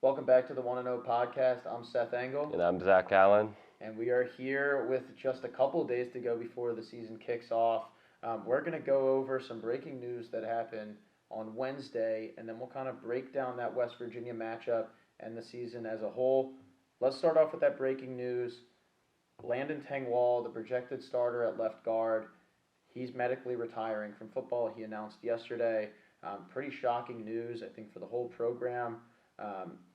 Welcome back to the One and O podcast. I'm Seth Engle, And I'm Zach Allen. and we are here with just a couple of days to go before the season kicks off. We're going to go over some breaking news that happened on Wednesday, and then we'll kind of break down that West Virginia matchup and the season as a whole. Let's start off with that breaking news. Landon Tengwall, the projected starter at left guard, he's medically retiring from football. He announced yesterday. Pretty shocking news, I think, for the whole program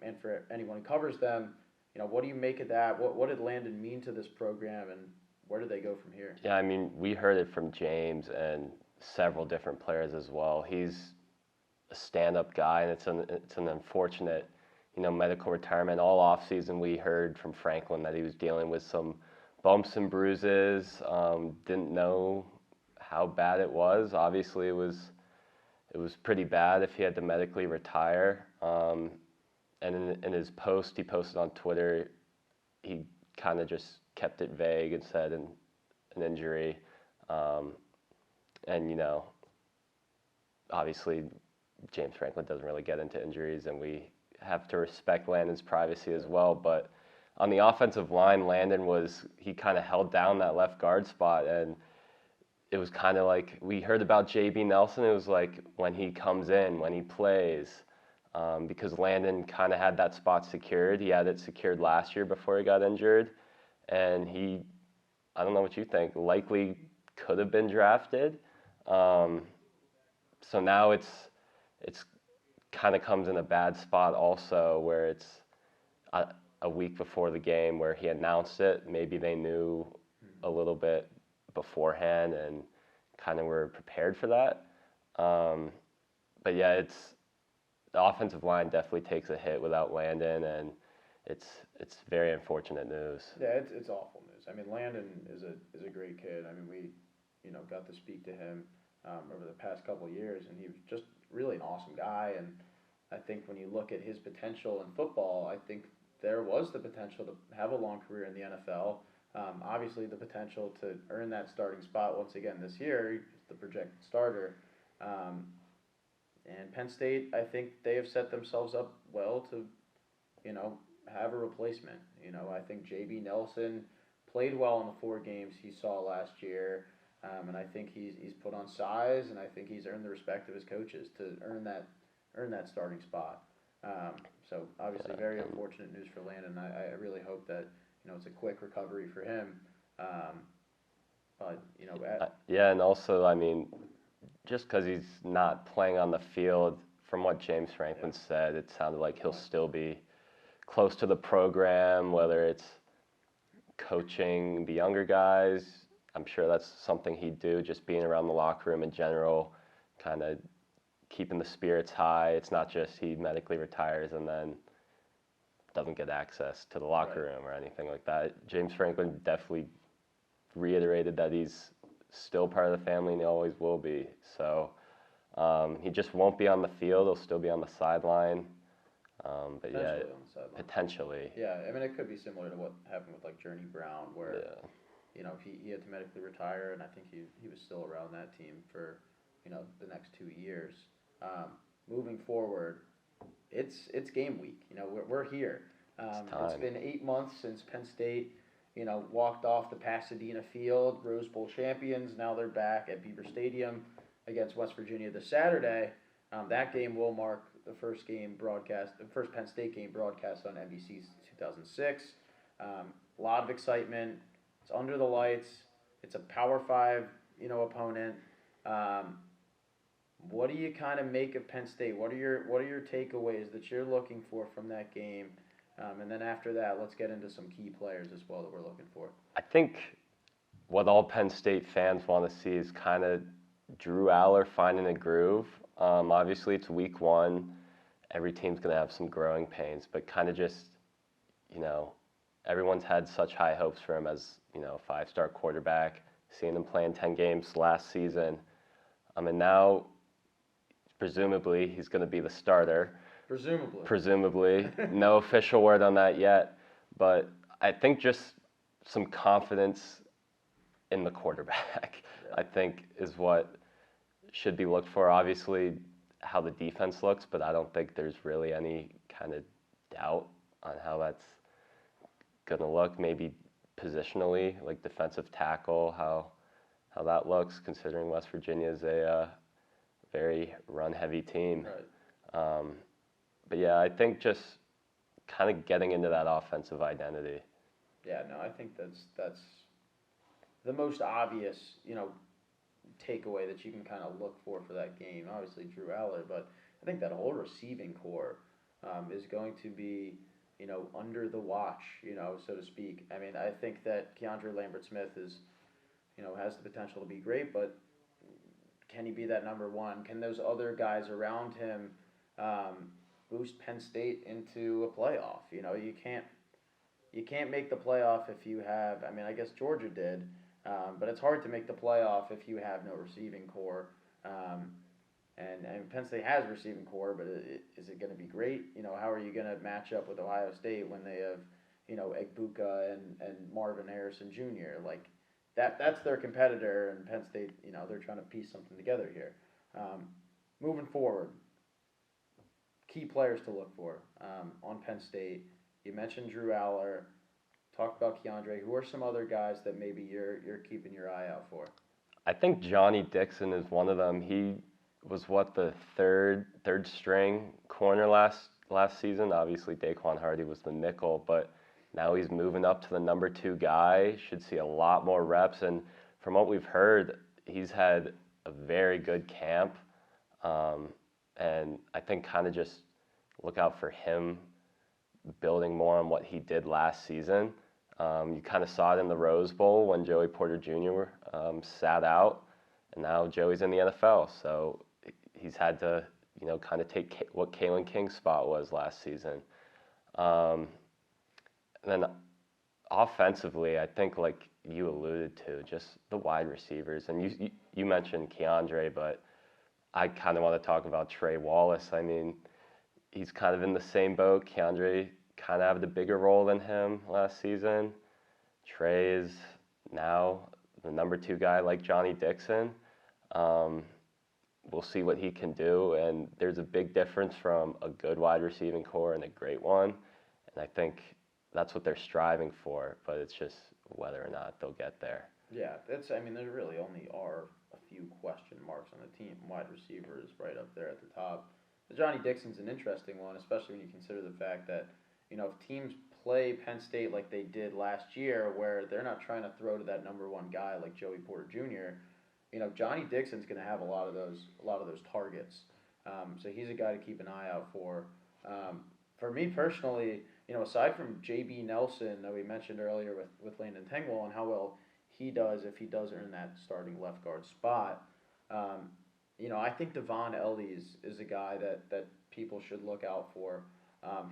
and for anyone who covers them. What do you make of that? What did Landon mean to this program, and where do they go from here? Yeah, I mean, we heard it from James and several different players as well. He's a stand-up guy, and it's an unfortunate, medical retirement. All offseason, we heard from Franklin that he was dealing with some bumps and bruises. Didn't know how bad it was. Obviously, it was pretty bad if he had to medically retire. And in his post he posted on Twitter, he kind of just kept it vague and said an injury. And, obviously James Franklin doesn't really get into injuries, and we have to respect Landon's privacy as well. But on the offensive line, he kind of held down that left guard spot, and it was kind of like we heard about J.B. Nelson. It was like when he comes in, when he plays, because Landon kind of had that spot secured. He had it secured last year before he got injured, and I don't know what you think, likely could have been drafted. So now it's kind of comes in a bad spot also, where it's a week before the game where he announced it. Maybe they knew a little bit beforehand and kind of were prepared for that. But yeah, the offensive line definitely takes a hit without Landon, and it's very unfortunate news. Yeah, it's awful news. I mean, Landon is a great kid. I mean, we got to speak to him over the past couple of years, and he was just really an awesome guy. And I think when you look at his potential in football, I think there was the potential to have a long career in the NFL. Obviously, the potential to earn that starting spot once again this year, he's the projected starter. And Penn State, I think they have set themselves up well to, have a replacement. I think J.B. Nelson played well in the 4 games he saw last year, and I think he's put on size, and I think he's earned the respect of his coaches to earn that starting spot. So obviously, very unfortunate news for Landon. I really hope that it's a quick recovery for him. Yeah, and also, I mean, just because he's not playing on the field, from what James Franklin said, it sounded like he'll still be close to the program, whether it's coaching the younger guys. I'm sure that's something he'd do, just being around the locker room in general, kind of keeping the spirits high. It's not just he medically retires and then doesn't get access to the locker room or anything like that. James Franklin definitely reiterated that he's still part of the family, and he always will be. So he just won't be on the field. He'll still be on the sideline. But yeah, on the sideline. Potentially. Yeah, I mean, it could be similar to what happened with Journey Brown, where he had to medically retire, and I think he was still around that team for the next 2 years. Moving forward, it's game week. We're here. It's been 8 months since Penn State walked off the Pasadena field, Rose Bowl champions. Now they're back at Beaver Stadium against West Virginia this Saturday. That game will mark the first Penn State game broadcast on NBC since 2006. A lot of excitement. It's under the lights. It's a Power 5, opponent. What do you kind of make of Penn State? What are your takeaways that you're looking for from that game? And then after that, let's get into some key players as well that we're looking for. I think what all Penn State fans want to see is kind of Drew Aller finding a groove. Obviously, it's week 1. Every team's going to have some growing pains, but kind of just, everyone's had such high hopes for him as, a 5-star quarterback, seeing him play in 10 games last season. And now, presumably, he's going to be the starter. Presumably. No official word on that yet. But I think just some confidence in the quarterback, I think, is what should be looked for. Obviously, how the defense looks, but I don't think there's really any kind of doubt on how that's going to look. Maybe positionally, like defensive tackle, how that looks, considering West Virginia is a very run-heavy team. Right. But yeah, I think just kind of getting into that offensive identity. Yeah, no, I think that's the most obvious, takeaway that you can kind of look for that game. Obviously, Drew Aller, but I think that whole receiving core is going to be, under the watch, so to speak. I mean, I think that Keandre Lambert-Smith is, has the potential to be great, but can he be that number one? Can those other guys around him boost Penn State into a playoff? You can't make the playoff if you have. I mean, I guess Georgia did, but it's hard to make the playoff if you have no receiving core. And Penn State has a receiving core, but is it going to be great? How are you going to match up with Ohio State when they have, Egbuka and Marvin Harrison Jr.? Like that's their competitor, and Penn State, they're trying to piece something together here. Moving forward, key players to look for on Penn State. You mentioned Drew Aller. Talk about Keandre. Who are some other guys that maybe you're keeping your eye out for? I think Johnny Dixon is one of them. He was the third string corner last season. Obviously, Daquan Hardy was the nickel, but now he's moving up to the number 2 guy. Should see a lot more reps, and from what we've heard, he's had a very good camp. And I think kind of just look out for him building more on what he did last season. You kind of saw it in the Rose Bowl when Joey Porter Jr. Sat out, and now Joey's in the NFL. So he's had to, kind of take what Kalen King's spot was last season. And then offensively, I think like you alluded to, just the wide receivers. And you mentioned Keandre, but I kind of want to talk about Trey Wallace. I mean, he's kind of in the same boat. Keandre kind of had a bigger role than him last season. Trey is now the number 2 guy like Johnny Dixon. We'll see what he can do, and there's a big difference from a good wide receiving core and a great one, and I think that's what they're striving for, but it's just whether or not they'll get there. Yeah, there really only are a few question marks on the team. Wide receiver is right up there at the top. Johnny Dixon's an interesting one, especially when you consider the fact that, if teams play Penn State like they did last year, where they're not trying to throw to that number 1 guy like Joey Porter Jr., Johnny Dixon's going to have a lot of those targets. So he's a guy to keep an eye out for. For me personally, aside from J.B. Nelson that we mentioned earlier with Landon Tengwall and how well he does if he does earn that starting left guard spot, I think Devon Ellies is a guy that people should look out for.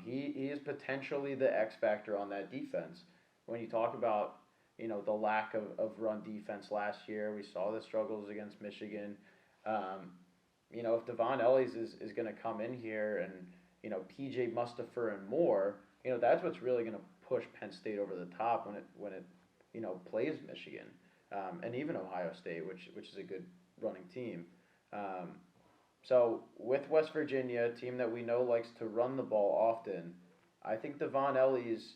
He is potentially the X factor on that defense. When you talk about, the lack of run defense last year, we saw the struggles against Michigan. If Devon Ellies is going to come in here and, PJ Mustipher and more, that's what's really going to push Penn State over the top when it plays Michigan, and even Ohio State, which is a good running team. So with West Virginia, a team that we know likes to run the ball often, I think Devon Ellies,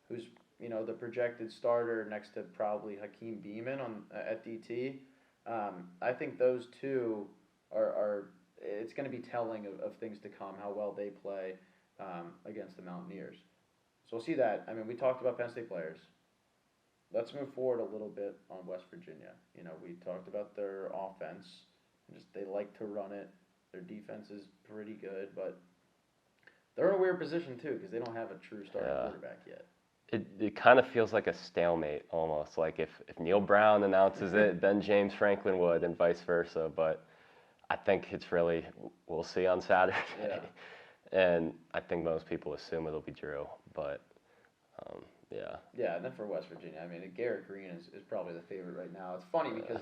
who's the projected starter next to probably Hakeem Beamon at DT, I think those two are it's going to be telling of things to come, how well they play against the Mountaineers. So we'll see that. I mean, we talked about Penn State players. Let's move forward a little bit on West Virginia. We talked about their offense. They like to run it. Their defense is pretty good, but they're in a weird position too because they don't have a true starting quarterback yet. It kind of feels like a stalemate almost. Like if Neil Brown announces it, then James Franklin would, and vice versa. But I think it's really, we'll see on Saturday. Yeah. And I think most people assume it'll be Drew, but yeah. Yeah, and then for West Virginia, I mean, Garrett Green is probably the favorite right now. It's funny because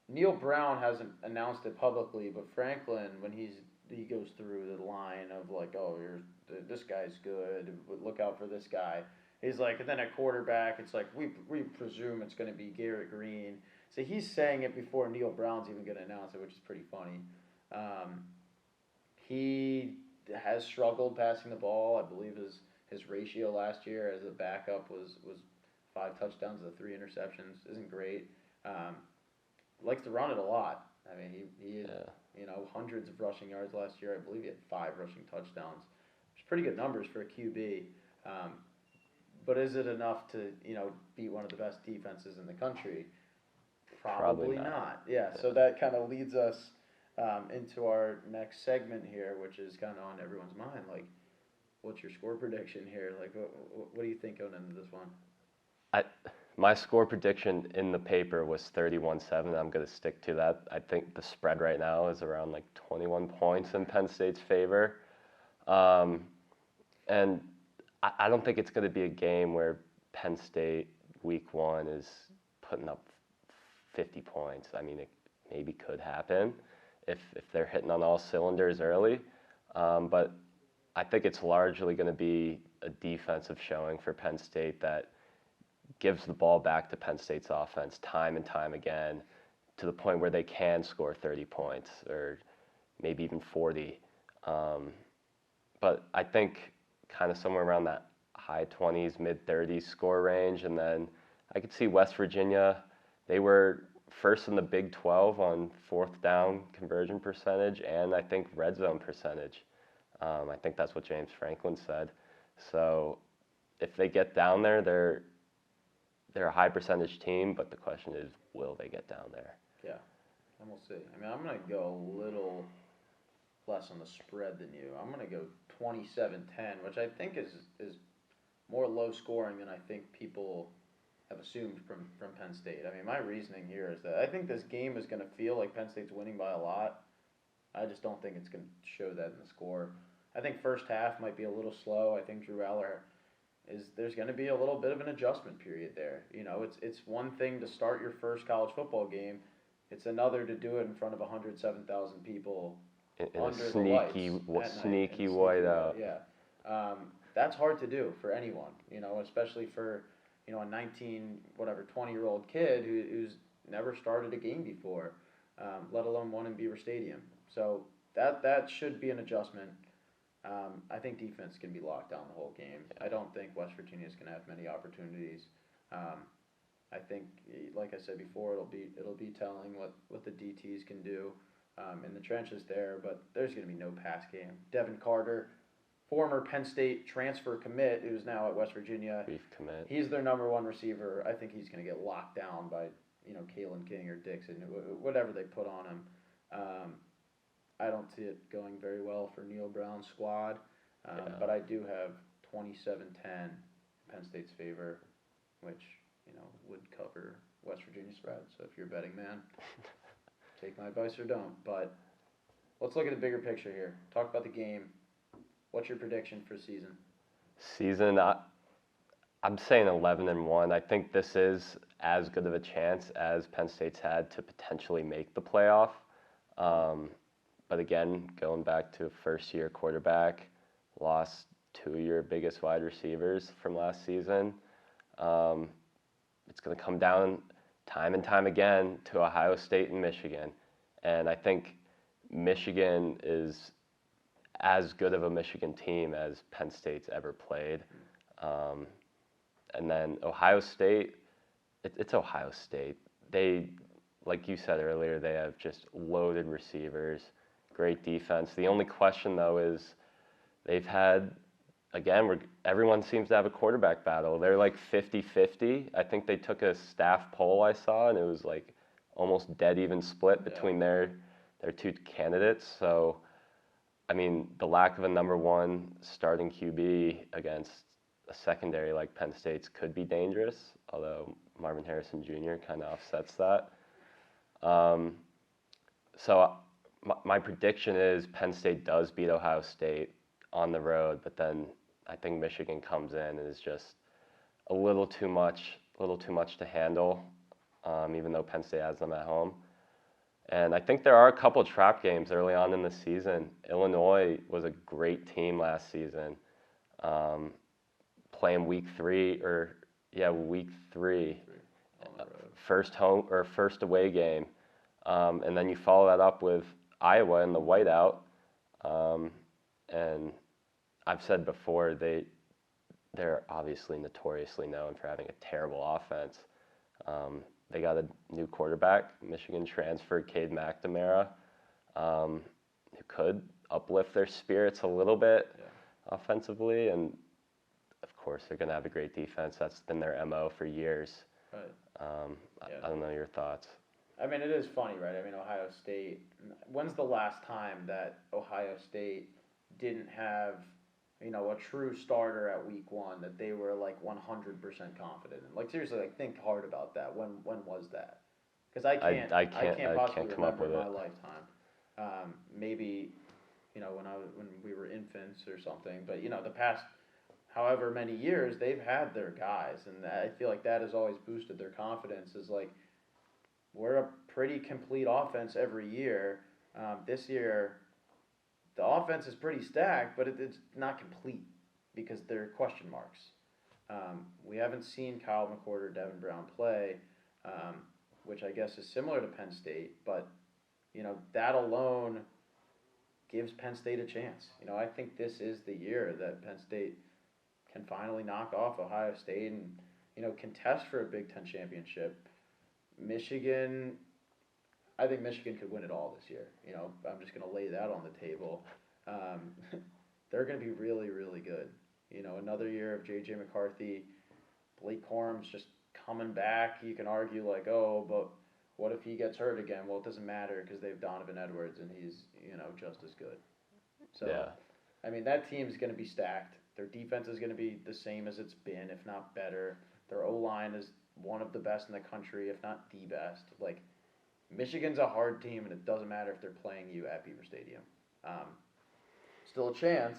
Neil Brown hasn't announced it publicly, but Franklin, when he goes through the line of like, oh, this guy's good, look out for this guy. He's like, and then at quarterback, it's like we presume it's going to be Garrett Green. So he's saying it before Neil Brown's even going to announce it, which is pretty funny. He has struggled passing the ball. I believe his ratio last year as a backup was 5 touchdowns to 3 interceptions. Isn't great. Likes to run it a lot. I mean, he had, hundreds of rushing yards last year. I believe he had 5 rushing touchdowns. Which is pretty good numbers for a QB. But is it enough to, beat one of the best defenses in the country? Probably not. Yeah, so that kind of leads us into our next segment here, which is kind of on everyone's mind. Like, what's your score prediction here? Like, what do you think going into this one? My score prediction in the paper was 31-7. I'm going to stick to that. I think the spread right now is around like 21 points in Penn State's favor. And I don't think it's going to be a game where Penn State week 1 is putting up 50 points. I mean, it maybe could happen if they're hitting on all cylinders early. But I think it's largely going to be a defensive showing for Penn State that gives the ball back to Penn State's offense time and time again to the point where they can score 30 points or maybe even 40. But I think kind of somewhere around that high 20s, mid 30s score range. And then I could see West Virginia. They were first in the Big 12 on 4th down conversion percentage and I think red zone percentage. I think that's what James Franklin said. So if they get down there, they're a high percentage team, but the question is, will they get down there? Yeah, and we'll see. I mean, I'm going to go a little less on the spread than you. I'm going to go 27-10, which I think is more low scoring than I think people have assumed from Penn State. I mean, my reasoning here is that I think this game is going to feel like Penn State's winning by a lot. I just don't think it's going to show that in the score. I think first half might be a little slow. I think Drew Aller there's going to be a little bit of an adjustment period there. It's one thing to start your first college football game. It's another to do it in front of 107,000 people in under a sneaky whiteout. Yeah. That's hard to do for anyone, especially for, a 20-year-old kid who's never started a game before, let alone one in Beaver Stadium. So that should be an adjustment. I think defense can be locked down the whole game. I don't think West Virginia is going to have many opportunities. I think, like I said before, it'll be telling what the DTs can do in the trenches there. But there's going to be no pass game. Devin Carter, former Penn State transfer commit, who's now at West Virginia. Brief commit. He's their number 1 receiver. I think he's going to get locked down by Kalen King or Dixon, whatever they put on him. I don't see it going very well for Neil Brown's squad, but I do have 27-10 Penn State's favor, which would cover West Virginia spread. So if you're a betting man, take my advice or don't. But let's look at the bigger picture here. Talk about the game. What's your prediction for season? I'm saying 11-1. I think this is as good of a chance as Penn State's had to potentially make the playoff. But again, going back to first-year quarterback, lost 2 of your biggest wide receivers from last season. It's going to come down time and time again to Ohio State and Michigan. And I think Michigan is as good of a Michigan team as Penn State's ever played. And then Ohio State, it's Ohio State. They, like you said earlier, they have just loaded receivers. Great defense. The only question, though, is they've had, again, everyone seems to have a quarterback battle. They're like 50-50. I think they took a staff poll I saw, and it was like almost dead even split between their 2 candidates. So, I mean, the lack of a number 1 starting QB against a secondary like Penn State's could be dangerous, although Marvin Harrison Jr. kind of offsets that. So my prediction is Penn State does beat Ohio State on the road, but then I think Michigan comes in and is just a little too much to handle, even though Penn State has them at home. And I think there are a couple of trap games early on in the season. Illinois was a great team last season, playing week 3, first away game, and then you follow that up with Iowa in the whiteout, and I've said before they're obviously notoriously known for having a terrible offense. They got a new quarterback, Michigan transfer Cade McNamara, who could uplift their spirits a little bit offensively, and of course they're going to have a great defense. That's been their MO for years. Right. I don't know your thoughts. I mean, it is funny, right? I mean, Ohio State. When's the last time that Ohio State didn't have, a true starter at week one that they were like 100% confident in? Like seriously, like think hard about that. When was that? Because I can't possibly come up remember with in my it. lifetime. Maybe, when we were infants or something. But the past however many years they've had their guys, and I feel like that has always boosted their confidence. Is like we're a pretty complete offense every year. This year, the offense is pretty stacked, but it's not complete because there are question marks. We haven't seen Kyle McCord or Devin Brown play, which I guess is similar to Penn State, but that alone gives Penn State a chance. I think this is the year that Penn State can finally knock off Ohio State and contest for a Big Ten championship. Michigan, I think Michigan could win it all this year. I'm just going to lay that on the table. They're going to be really, really good. Another year of J.J. McCarthy, Blake Corum's just coming back. You can argue like, oh, but what if he gets hurt again? Well, it doesn't matter because they have Donovan Edwards and he's, just as good. So, yeah. I mean, that team's going to be stacked. Their defense is going to be the same as it's been, if not better. Their O-line is one of the best in the country, if not the best. Like, Michigan's a hard team, and it doesn't matter if they're playing you at Beaver Stadium. Still a chance.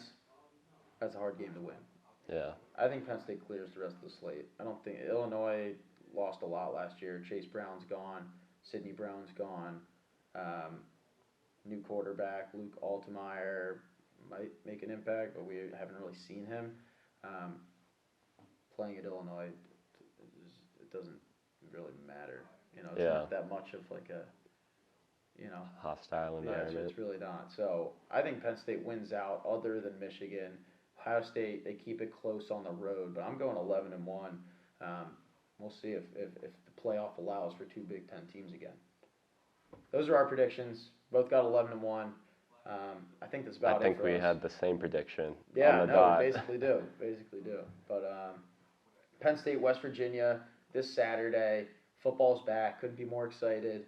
That's a hard game to win. Yeah. I think Penn State clears the rest of the slate. I don't think Illinois lost a lot last year. Chase Brown's gone. Sidney Brown's gone. New quarterback, Luke Altmaier, might make an impact, but we haven't really seen him. Playing at Illinois, it doesn't really matter. It's not that much of like a, hostile environment. Yeah, it's really not. So I think Penn State wins out other than Michigan. Ohio State, they keep it close on the road, but I'm going 11-1. We'll see if the playoff allows for two Big Ten teams again. Those are our predictions. Both got 11-1. I think that's about it. I think we us. had the same prediction. Yeah, on the no, dot. we basically do. But Penn State, West Virginia, this Saturday. Football's back. Couldn't be more excited.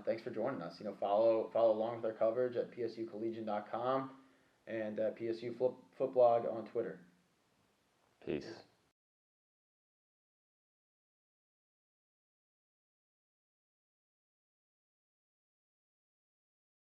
Thanks for joining us. Follow along with our coverage at psucollegian.com and PSU Footblog on Twitter. Peace.